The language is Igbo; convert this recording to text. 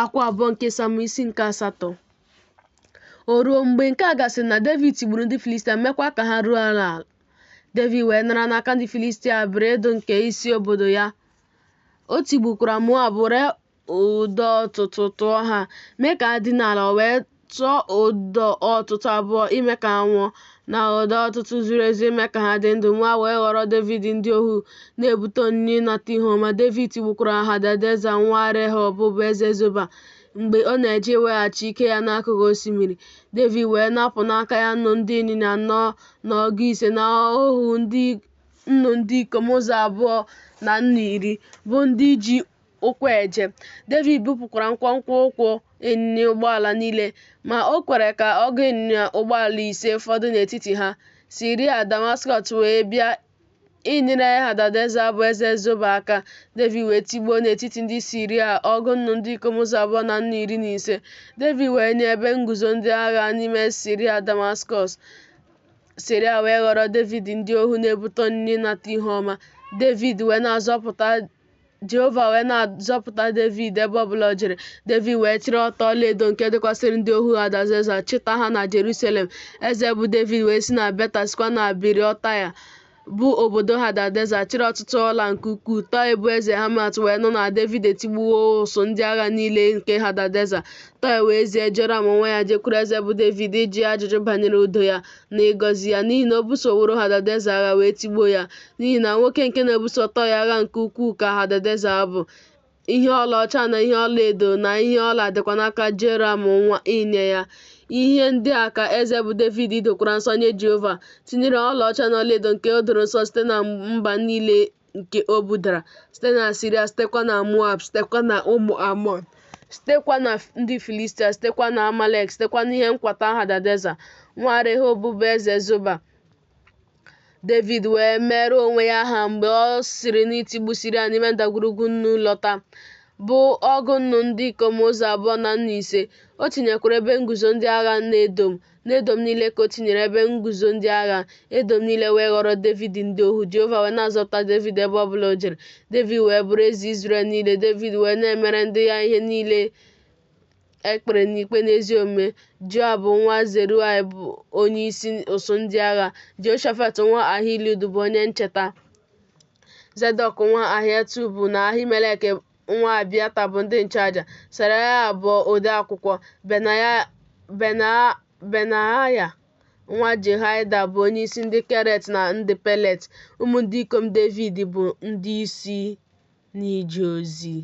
Akwa abụọ nke Samuel isi nke 8. O ruo mgbe nke a gasịrị na David tigburu ndị Filistia mekwa ka ha ruo ala, David wee nara n'aka ndị Filistia Beredo nke isi obodo ya. O tigbukwara Moab, were ụdọ ọtụtụ tụọ ha, mee ka ha dina ala. O wee tụọ ụdọ ọtụtụ abụọ ime ka ha nwụọ, na ụdọ ọtụtụ zuru ezu ime ka ha dị ndụ. Moab wee ghọrọ David ndị ohu na-ebute onyinye ịnata ihe ọma. David tigbukwara Hadadeza nwa Rehob, bụ eze Zoba, mgbe ọ na-eje iweghachi ike ya n'akụkụ osimiri. David wee napụ n'aka ya nnụ ndị ịnyịnya 4 na ọgụ 5, na ohu nnụ ndị ikom ụzọ 2 na nnụ 10, bụ ndị ji ụkwụ eje. David bupụkwara nkwonkwo ụkwụ ịnyịnya ụgbọala niile, ma o kwere ka ọgụ ịnyịnya ụgbọala 5 fọdụ n'etiti ha. Siria Damaskọs wee bịa inyere Hadadeza bụ eze Zoba aka. David wee tigbuo n'etiti ndị Siria ọgụ nnụ ndị ikom ụzọ 2 na nnụ 15. David wee nye ebe nguzo ndị agha n'ime Siria Damaskọs. Siria wee ghọrọ David ndị ohu na-ebute onyinye ịnata ihe ọma. Jehova wee na-azọpụta David ebe ọbụla o jere. David wee chịrị ọta ọlaedo nke dịkwasịrị ndị ohu Hadadeza, chịta ha na Jerusalem. Eze bụ David wee si na Beta, sikwa na Beriotaya, bụ obodo Hadadeza, chịrị ọtụtụ ọla nke ukwuu. Toi bụ eze Hamat wee nụ na David etigbuwo ụsụ ndị agha niile nke Hadadeza. Toi wee zie Joram onwe ya jekwuru eze bụ David iji ajụjụ banyere udo ya na ịgọzi ya, n'ihi na o busoworo Hadadeza agha wee tigbuo ya, n'ihi na nwoke nke na-ebuso Toi agha nke ukwuu ka Hadadeza bụ. Ihe ọlaọcha na ihe ọlaedo na ihe ọla dịkwa n'aka Joram nwa inye ya. Ihe ndị a ka eze bụ David dokwara nsọ nye Jehova, tinyere ọlaọcha na ọlaedo nke o doro nsọ site na mba niile nke o budara, site na Siria, sitekwa na Moab, sitekwa na ụmụ Amọn, sitekwa na ndị Filistia, sitekwa na Amalek, sitekwa n'ihe nkwata Hadadeza nwa Rehob bụ eze Zoba. David wee mere onwe ya aha mgbe ọ siri n'itigbu Siria n'ime ndagwurugwu nnu lọta, bụ ọgụ nnụ ndị ikom ụzọ 2 na nnụ 5. O tinyekwara ebe nguzo ndị agha n'Edom niile ka o tinyere ebe nguzo ndị agha. Edom niile wee ghọrọ David ndị ohu. Jehova wee na-azọpụta David ebe ọbụla o jere. David wee bụrụ eze Izrel niile. David wee na-emere ndị ya ihe niile ekpere n'ikpe n'ezi omume. Joab nwa Zeruaya bụ onye isi ụsụ ndị agha. Jehoshafat nwa Ahilud bụ onye ncheta. Zedọk nwa Ahiatub na Ahimelek nwa Abiata bụ ndị nchụaja. Seraya bụ ode akwụkwọ. Benaya nwa Jehoiada bụ onye isi ndị Keret na ndị Pelet. Ụmụ ndị ikom David bụ ndị isi n'ije ozi.